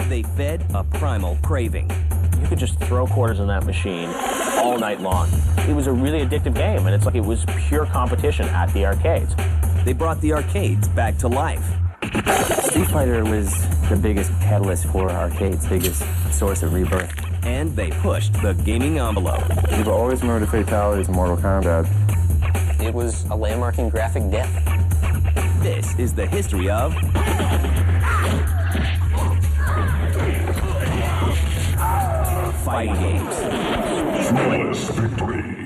They fed a primal craving. You could just throw quarters in that machine all night long. It was a really addictive game, and it's like it was pure competition at the arcades. They brought the arcades back to life. Street Fighter was the biggest catalyst for arcades, biggest source of rebirth. And they pushed the gaming envelope. People always remember the fatalities in Mortal Kombat. It was a landmark in graphic depth. This is the history of fighting games. Flawless victory.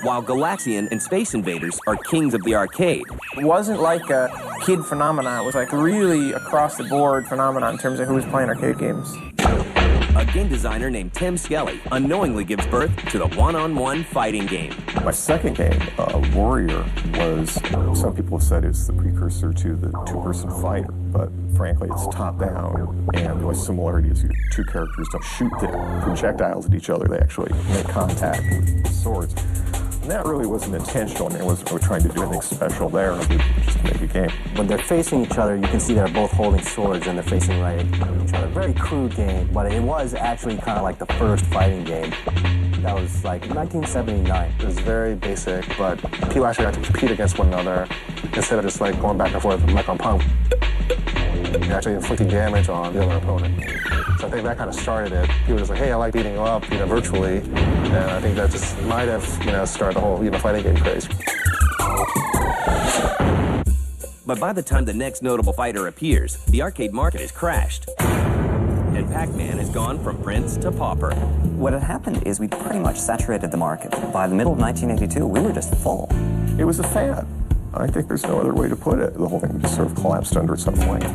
While Galaxian and Space Invaders are kings of the arcade, It wasn't like a kid phenomenon. It was like really across-the-board phenomenon in terms of who was playing arcade games. a game designer named Tim Skelly unknowingly gives birth to the one-on-one fighting game. My second game, Warrior, was, some people have said it's the precursor to the two-person fighter, but frankly it's top-down, and the only similarity is your two characters don't shoot the projectiles at each other, they actually make contact with swords. And that really wasn't intentional. I mean, I wasn't trying to do anything special there. We just make a game. When they're facing each other, you can see they're both holding swords and they're facing right at each other. Very crude game, but it was actually kind of like the first fighting game. That was like 1979. It was very basic, but people actually had to compete against one another instead of just like going back and forth like on Pong. You're actually inflicting damage on the other opponent. So I think that kind of started it. People were just like, hey, I like beating you up, virtually. And I think that just might have, started the whole, fighting game craze. But by the time the next notable fighter appears, the arcade market has crashed. And Pac-Man has gone from prince to pauper. What had happened is we pretty much saturated the market. By the middle of 1982, we were just full. It was a fad. I think there's no other way to put it. The whole thing just sort of collapsed under something like it.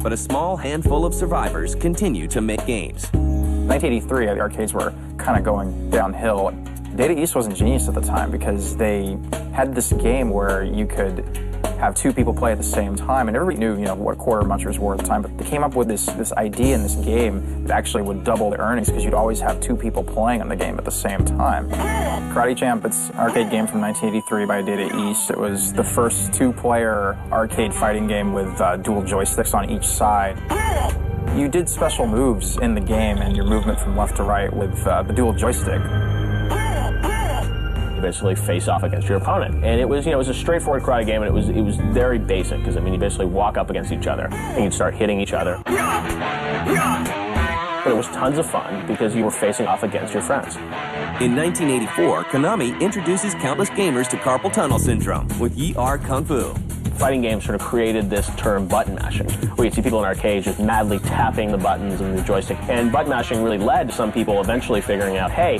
But a small handful of survivors continue to make games. 1983, the arcades were kind of going downhill. Data East wasn't genius at the time because they had this game where you could have two people play at the same time, and everybody knew, what quarter munchers were at the time, but they came up with this idea in this game that actually would double the earnings because you'd always have two people playing on the game at the same time. Karate Champ, it's an arcade game from 1983 by Data East. It was the first two-player arcade fighting game with dual joysticks on each side. You did special moves in the game and your movement from left to right with the dual joystick. You basically face off against your opponent. And it was, it was a straightforward karate game, and it was very basic, because, you basically walk up against each other, and you'd start hitting each other. But it was tons of fun, because you were facing off against your friends. In 1984, Konami introduces countless gamers to carpal tunnel syndrome with yie-ar Kung Fu. Fighting games sort of created this term button mashing, where you'd see people in arcades just madly tapping the buttons and the joystick. And button mashing really led to some people eventually figuring out, hey,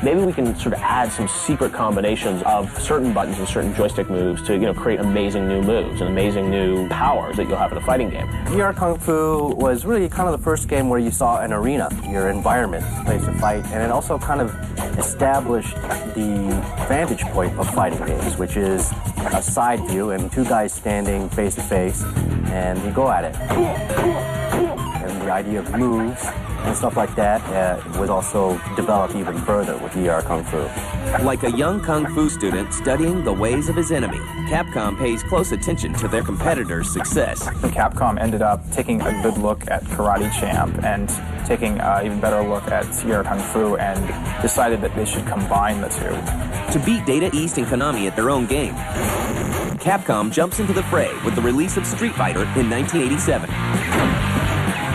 maybe we can sort of add some secret combinations of certain buttons and certain joystick moves to, create amazing new moves and amazing new powers that you'll have in a fighting game. Yie-ar Kung Fu was really kind of the first game where you saw an arena, your environment, place to fight, and it also kind of established the vantage point of fighting games, which is a side view and two guys standing face to face, and you go at it. And the idea of moves and stuff like that was also developed even further with Yie-ar Kung Fu. Like a young Kung Fu student studying the ways of his enemy, Capcom pays close attention to their competitors' success. Capcom ended up taking a good look at Karate Champ and taking an even better look at Yie-ar Kung Fu and decided that they should combine the two. To beat Data East and Konami at their own game, Capcom jumps into the fray with the release of Street Fighter in 1987.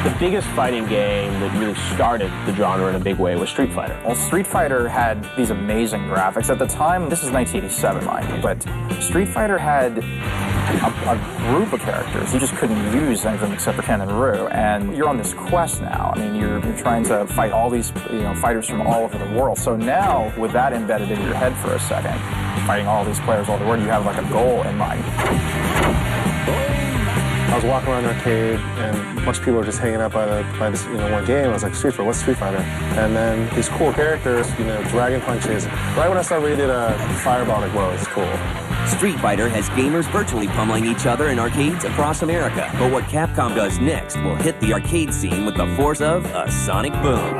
The biggest fighting game that really started the genre in a big way was Street Fighter. Well, Street Fighter had these amazing graphics. At the time, this is 1987, mind you, but Street Fighter had a group of characters. You just couldn't use any of them except for Ken and Ryu, and you're on this quest now. I mean, you're trying to fight all these fighters from all over the world. So now, with that embedded in your head for a second, fighting all these players all over the world, you have like a goal in mind. was walking around the arcade, and a bunch of people were just hanging out by this one game. I was like, Street Fighter, what's Street Fighter? And then these cool characters, dragon punches. Right when I saw we did a fireball, like, whoa, it's cool. Street Fighter has gamers virtually pummeling each other in arcades across America. But what Capcom does next will hit the arcade scene with the force of a sonic boom.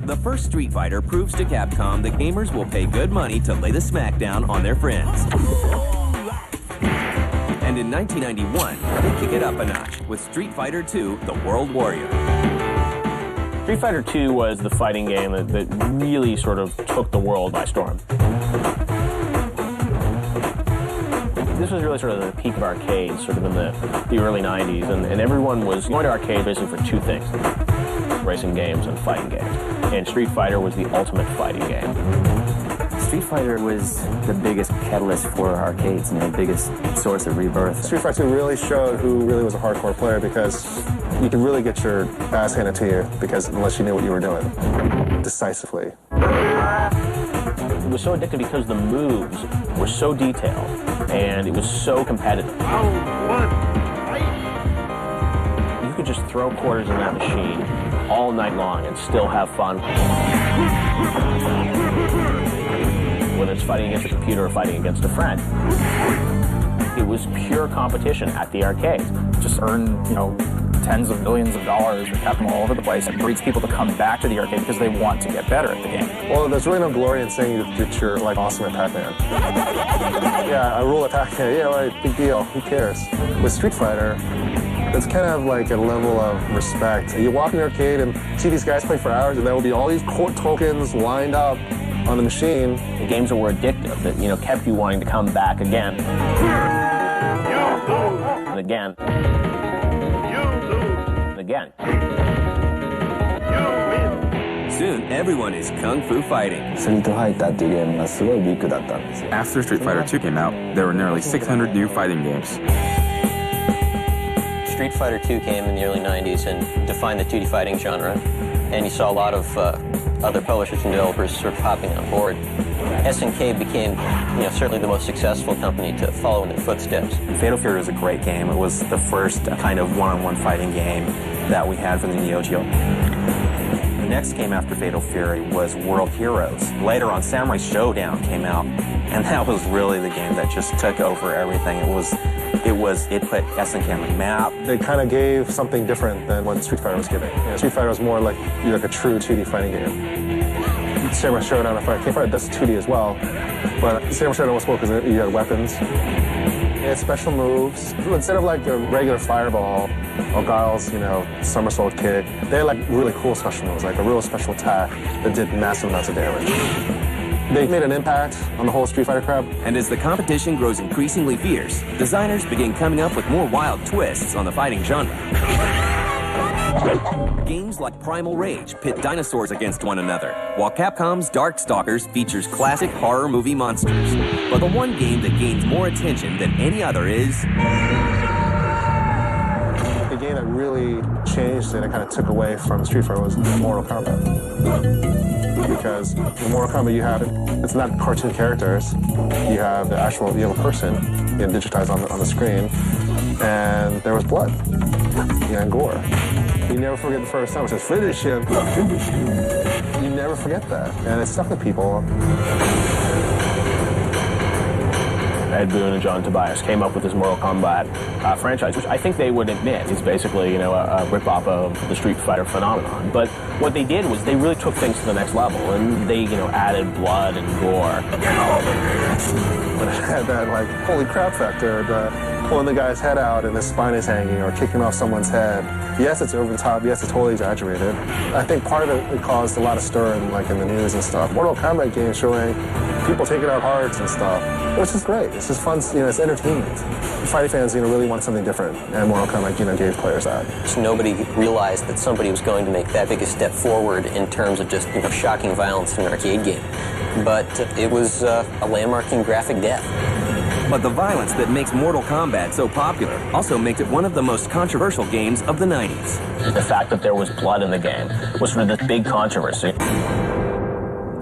The first Street Fighter proves to Capcom that gamers will pay good money to lay the smackdown on their friends. And in 1991, they kick it up a notch with Street Fighter II: The World Warrior. Street Fighter II was the fighting game that really sort of took the world by storm. This was really sort of the peak of arcades, sort of in the early 90s, and everyone was going to arcade basically for two things: racing games and fighting games. And Street Fighter was the ultimate fighting game. Street Fighter was the biggest catalyst for arcades and the biggest source of rebirth. Street Fighter 2 really showed who really was a hardcore player, because you could really get your ass handed to you unless you knew what you were doing decisively. It was so addictive because the moves were so detailed and it was so competitive. You could just throw quarters in that machine all night long and still have fun. Whether it's fighting against a computer or fighting against a friend. It was pure competition at the arcades. Just earn, tens of millions of dollars and have them all over the place. It breeds people to come back to the arcade because they want to get better at the game. Well, there's really no glory in saying that you're like awesome at Pac-Man. Yeah, I rule at Pac-Man. Yeah, right, big deal. Who cares? With Street Fighter, it's kind of like a level of respect. You walk in the arcade and see these guys play for hours, and there will be all these court tokens lined up on the machine. The games that were addictive, that kept you wanting to come back again. And again. And again. Soon, everyone is kung fu fighting. After Street Fighter II came out, there were nearly 600 new fighting games. Street Fighter II came in the early 90s and defined the 2D fighting genre, and you saw a lot of other publishers and developers sort of hopping on board. SNK became, certainly the most successful company to follow in their footsteps. Fatal Fury was a great game. It was the first kind of one-on-one fighting game that we had for the Neo Geo. The next game after Fatal Fury was World Heroes. Later on, Samurai Showdown came out, and that was really the game that just took over everything. It put SNK on the map. They kind of gave something different than what Street Fighter was giving. Street Fighter was more like a true 2D fighting game. Samurai Showdown, K-Fighter does 2D as well, but Samurai Showdown was cool because you had weapons. It had special moves. Instead of like a regular fireball or Guile's, somersault kick, they had like really cool special moves, like a real special attack that did massive amounts of damage. They made an impact on the whole Street Fighter crowd. And as the competition grows increasingly fierce, designers begin coming up with more wild twists on the fighting genre. Games like Primal Rage pit dinosaurs against one another, while Capcom's Darkstalkers features classic horror movie monsters. But the one game that gains more attention than any other is... The game that really changed and it kind of took away from Street Fighter was Mortal Kombat. Because in Mortal Kombat it's not cartoon characters, you have a person digitized on the screen, and there was blood and gore. You never forget the first time it says finish him. You never forget that, and it stuck with people. Ed Boon and John Tobias came up with this Mortal Kombat franchise, which I think they would admit is basically, a rip-off of the Street Fighter phenomenon. But what they did was they really took things to the next level, and they, added blood and gore. But it had that, holy crap factor, pulling the guy's head out and his spine is hanging, or kicking off someone's head. Yes, it's over the top. Yes, it's totally exaggerated. I think part of it caused a lot of stir in the news and stuff. Mortal Kombat games showing people taking out hearts and stuff, which is great. It's just fun. It's entertainment. Fighting fans, really want something different, and Mortal Kombat, gave players that. So nobody realized that somebody was going to make that big a step forward in terms of just shocking violence in an arcade game. But it was a landmark in graphic death. But the violence that makes Mortal Kombat so popular also makes it one of the most controversial games of the 90s. The fact that there was blood in the game was sort of the big controversy.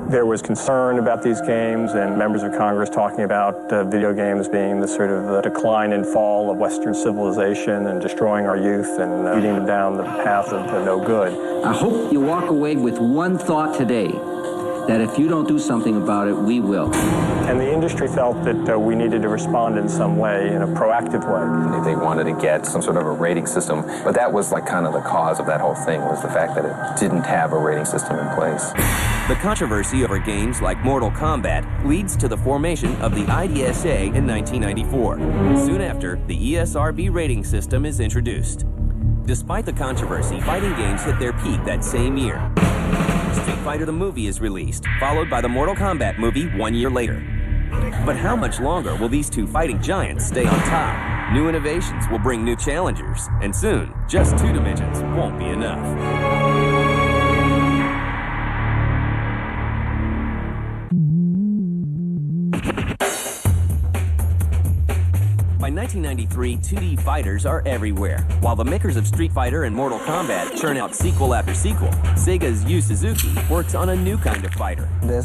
There was concern about these games and members of Congress talking about video games being the sort of decline and fall of Western civilization and destroying our youth and leading them down the path of no good. I hope you walk away with one thought today, that if you don't do something about it, we will. And the industry felt that we needed to respond in some way, in a proactive way. They wanted to get some sort of a rating system, but that was like kind of the cause of that whole thing, was the fact that it didn't have a rating system in place. The controversy over games like Mortal Kombat leads to the formation of the IDSA in 1994. Soon after, the ESRB rating system is introduced. Despite the controversy, fighting games hit their peak that same year. Street Fighter the movie is released, followed by the Mortal Kombat movie 1 year later. But how much longer will these two fighting giants stay on top? New innovations will bring new challengers, and soon, just 2 dimensions won't be enough. By 1993, 2D fighters are everywhere. While the makers of Street Fighter and Mortal Kombat churn out sequel after sequel, Sega's Yu Suzuki works on a new kind of fighter. The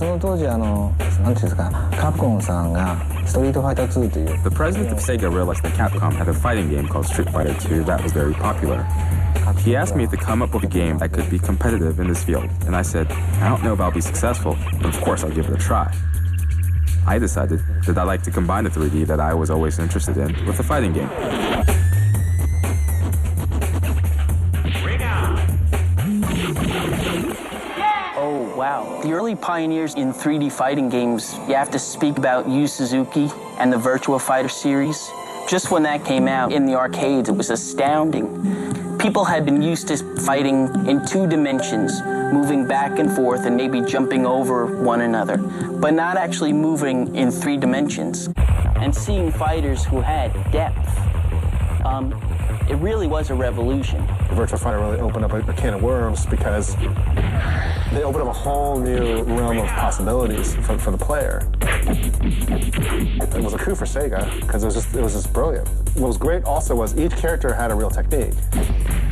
president of Sega realized that Capcom had a fighting game called Street Fighter 2 that was very popular. He asked me to come up with a game that could be competitive in this field, and I said, I don't know if I'll be successful, but of course I'll give it a try. I decided that I'd like to combine the 3D that I was always interested in with a fighting game. Oh, wow. The early pioneers in 3D fighting games, you have to speak about Yu Suzuki and the Virtua Fighter series. Just when that came out in the arcades, it was astounding. People had been used to fighting in 2 dimensions, moving back and forth and maybe jumping over one another, but not actually moving in 3 dimensions. And seeing fighters who had depth, it really was a revolution. The Virtua Fighter really opened up a can of worms because they opened up a whole new realm of possibilities for the player. It was a coup for Sega because it was just brilliant. What was great also was each character had a real technique.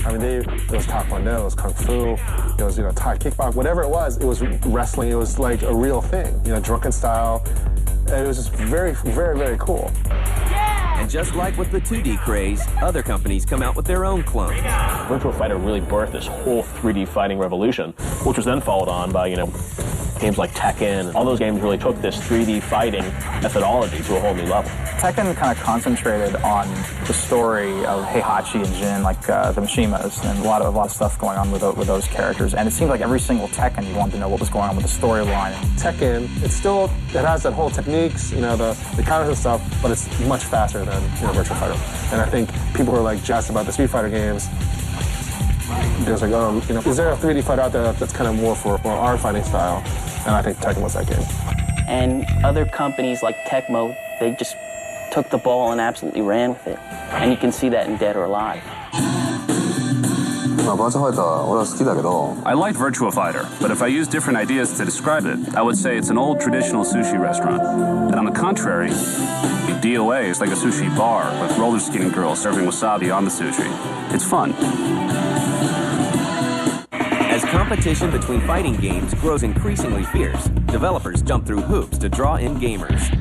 I mean, there was Taekwondo, it was Kung Fu, it was, Thai kickboxing, whatever it was wrestling, it was like a real thing, drunken style. And it was just very, very, very cool. And just like with the 2D craze, other companies come out with their own clones. Virtua Fighter really birthed this whole 3D fighting revolution, which was then followed on by, games like Tekken. All those games really took this 3D fighting methodology to a whole new level. Tekken kind of concentrated on the story of Heihachi and Jin, like the Mishimas, and a lot of stuff going on with those characters. And it seemed like every single Tekken, you wanted to know what was going on with the storyline. Tekken, it has that whole techniques, the counters and stuff, but it's much faster than Virtua Fighter. And I think people who are like jazzed about the Street Fighter games, there's like, is there a 3D fighter out there that's kind of more for our fighting style? And I think Tekken was that game. And other companies like Tecmo, they just took the ball and absolutely ran with it. And you can see that in Dead or Alive. I like Virtua Fighter, but if I use different ideas to describe it, I would say it's an old traditional sushi restaurant. And on the contrary, DOA is like a sushi bar with roller skating girls serving wasabi on the sushi. It's fun. As competition between fighting games grows increasingly fierce, developers jump through hoops to draw in gamers.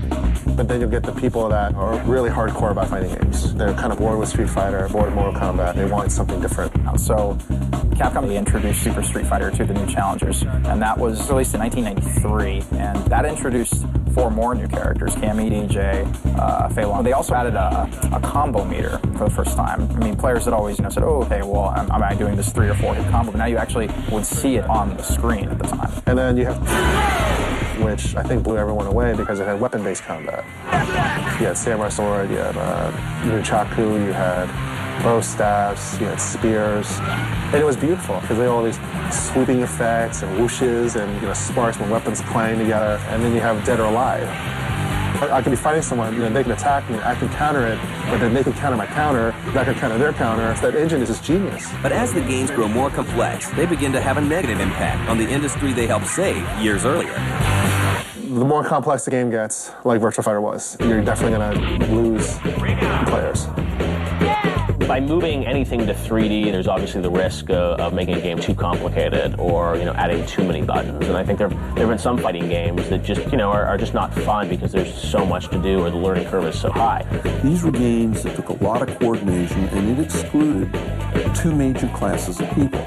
But then you'll get the people that are really hardcore about fighting games. They're kind of bored with Street Fighter, bored with Mortal Kombat. They want something different. So Capcom introduced Super Street Fighter 2, the new challengers, and that was released in 1993, and that introduced 4 more new characters, Cammy, DJ, Fei Long. They also added a combo meter for the first time. I mean, players had always said, oh, okay, well, am I doing this 3 or 4 hit combo? But now you actually would see it on the screen at the time. And then you have, which I think blew everyone away because it had weapon-based combat. You had Samurai Sword, you had Nunchaku, you had bow staffs, you had spears. And it was beautiful because they had all these swooping effects and whooshes and sparks when weapons clang together. And then you have Dead or Alive. I can be fighting someone, they can attack me, I can counter it, but then they can counter my counter, I can counter their counter. That engine is just genius. But as the games grow more complex, they begin to have a negative impact on the industry they helped save years earlier. The more complex the game gets, like Virtua Fighter was, you're definitely going to lose players. By moving anything to 3D, there's obviously the risk of making a game too complicated or, adding too many buttons. And I think there have been some fighting games that just, are just not fun because there's so much to do or the learning curve is so high. These were games that took a lot of coordination, and it excluded two major classes of people.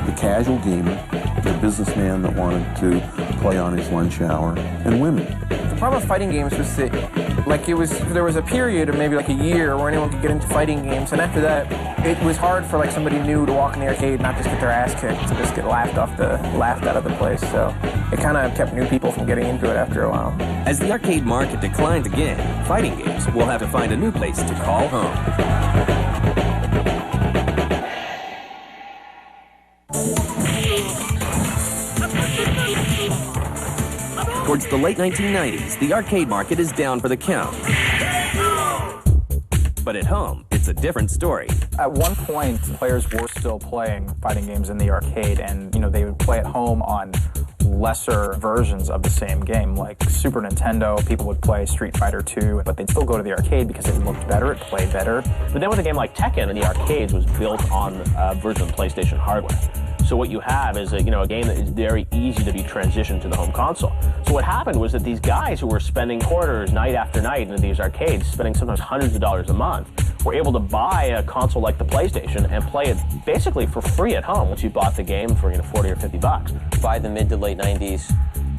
The casual gamer, the businessman that wanted to play on his lunch hour, and women. The problem with fighting games was that, there was a period of maybe a year where anyone could get into fighting games, and after that, it was hard for somebody new to walk in the arcade and not just get their ass kicked, to just get laughed out of the place. So it kind of kept new people from getting into it after a while. As the arcade market declines again, fighting games will have to find a new place to call home. Towards the late 1990s, the arcade market is down for the count. But at home, it's a different story. At one point, players were still playing fighting games in the arcade, and they would play at home on lesser versions of the same game. Like Super Nintendo, people would play Street Fighter 2, but they'd still go to the arcade because it looked better, it played better. But then with a game like Tekken in the arcades was built on a version of PlayStation hardware. So what you have is a game that is very easy to be transitioned to the home console. So what happened was that these guys who were spending quarters night after night in these arcades, spending sometimes hundreds of dollars a month, were able to buy a console like the PlayStation and play it basically for free at home once you bought the game for 40 or 50 bucks. By the mid to late 90s,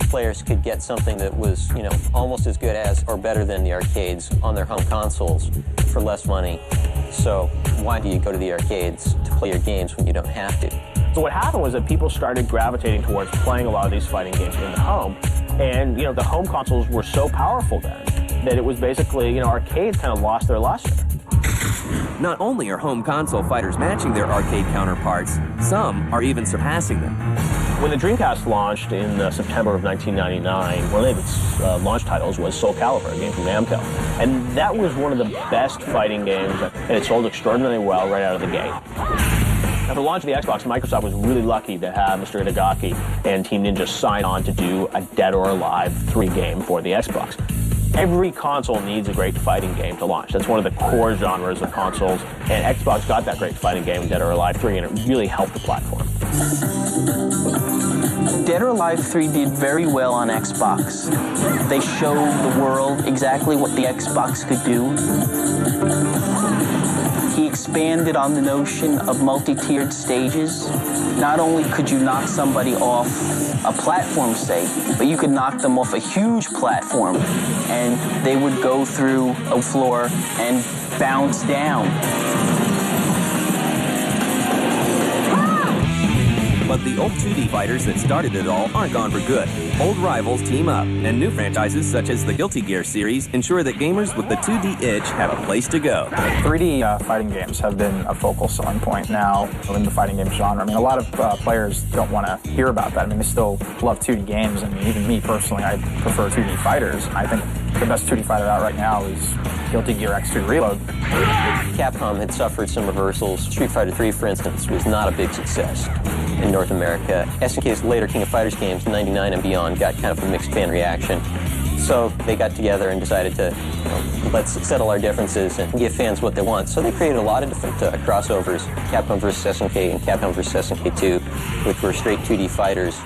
players could get something that was, almost as good as or better than the arcades on their home consoles for less money. So why do you go to the arcades to play your games when you don't have to? So what happened was that people started gravitating towards playing a lot of these fighting games in the home. And, the home consoles were so powerful then that it was basically, arcades kind of lost their luster. Not only are home console fighters matching their arcade counterparts, some are even surpassing them. When the Dreamcast launched in September of 1999, one of its launch titles was Soul Calibur, a game from Namco. And that was one of the best fighting games, and it sold extraordinarily well right out of the gate. After the launch of the Xbox, Microsoft was really lucky to have Mr. Itagaki and Team Ninja sign on to do a Dead or Alive 3 game for the Xbox. Every console needs a great fighting game to launch. That's one of the core genres of consoles, and Xbox got that great fighting game, Dead or Alive 3, and it really helped the platform. Dead or Alive 3 did very well on Xbox. They showed the world exactly what the Xbox could do. He expanded on the notion of multi-tiered stages. Not only could you knock somebody off a platform, say, but you could knock them off a huge platform, and they would go through a floor and bounce down. But the old 2D fighters that started it all aren't gone for good. Old rivals team up, and new franchises such as the Guilty Gear series ensure that gamers with the 2D itch have a place to go. 3D fighting games have been a focal selling point now in the fighting game genre. A lot of players don't want to hear about that. They still love 2D games. Even me personally, I prefer 2D fighters. I think the best 2D fighter out right now is Guilty Gear X2 Reload. Capcom had suffered some reversals. Street Fighter 3, for instance, was not a big success in North America. SNK's later King of Fighters games, 99 and beyond, got kind of a mixed fan reaction. So they got together and decided to, let's settle our differences and give fans what they want. So they created a lot of different crossovers, Capcom vs. SNK and Capcom vs. SNK 2, which were straight 2D fighters.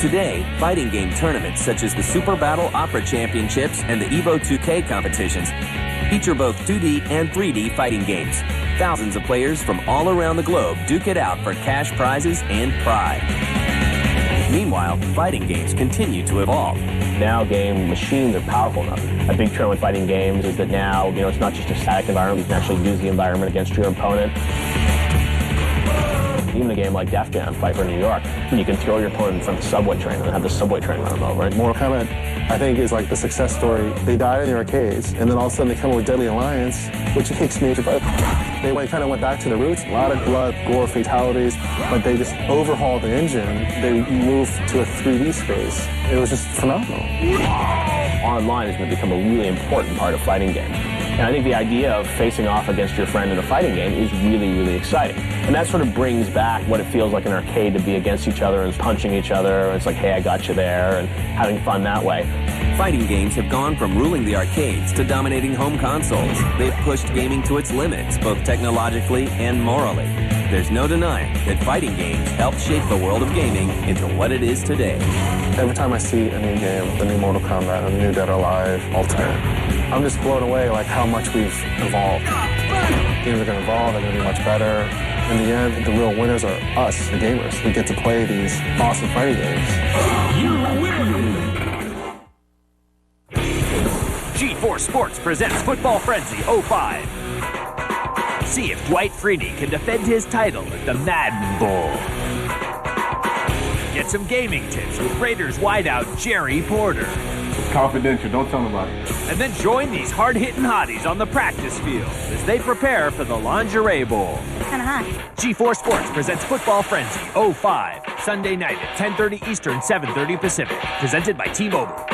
Today, fighting game tournaments such as the Super Battle Opera Championships and the Evo 2K competitions feature both 2D and 3D fighting games. Thousands of players from all around the globe duke it out for cash prizes and pride. Meanwhile, fighting games continue to evolve. Now game machines are powerful enough. A big trend with fighting games is that now, it's not just a static environment, you can actually use the environment against your opponent. Even a game like Def Jam, Fight for New York, you can throw your opponent in front of the subway train and have the subway train run them over. Mortal Kombat, I think, is like the success story. They died in the arcades, and then all of a sudden they come up with Deadly Alliance, which makes me but they kind of went back to the roots. A lot of blood, gore, fatalities, but they just overhauled the engine. They moved to a 3D space. It was just phenomenal. Online has become a really important part of fighting games. And I think the idea of facing off against your friend in a fighting game is really, really exciting. And that sort of brings back what it feels like in an arcade to be against each other and punching each other. It's like, hey, I got you there, and having fun that way. Fighting games have gone from ruling the arcades to dominating home consoles. They've pushed gaming to its limits, both technologically and morally. There's no denying that fighting games helped shape the world of gaming into what it is today. Every time I see a new game, the new Mortal Kombat, a new Dead or Alive, Ultimate, I'm just blown away like how much we've evolved. Games are going to evolve, they're going to be much better. In the end, the real winners are us, the gamers. We get to play these awesome fighting games. You win! G4 Sports presents Football Frenzy 05. See if Dwight Freeney can defend his title at the Madden Bowl. Get some gaming tips with Raiders wideout Jerry Porter. It's confidential, don't tell nobody. And then join these hard-hitting hotties on the practice field as they prepare for the Lingerie Bowl. Kind of hot. G4 Sports presents Football Frenzy 05, Sunday night at 10:30 Eastern, 7:30 Pacific. Presented by T-Mobile.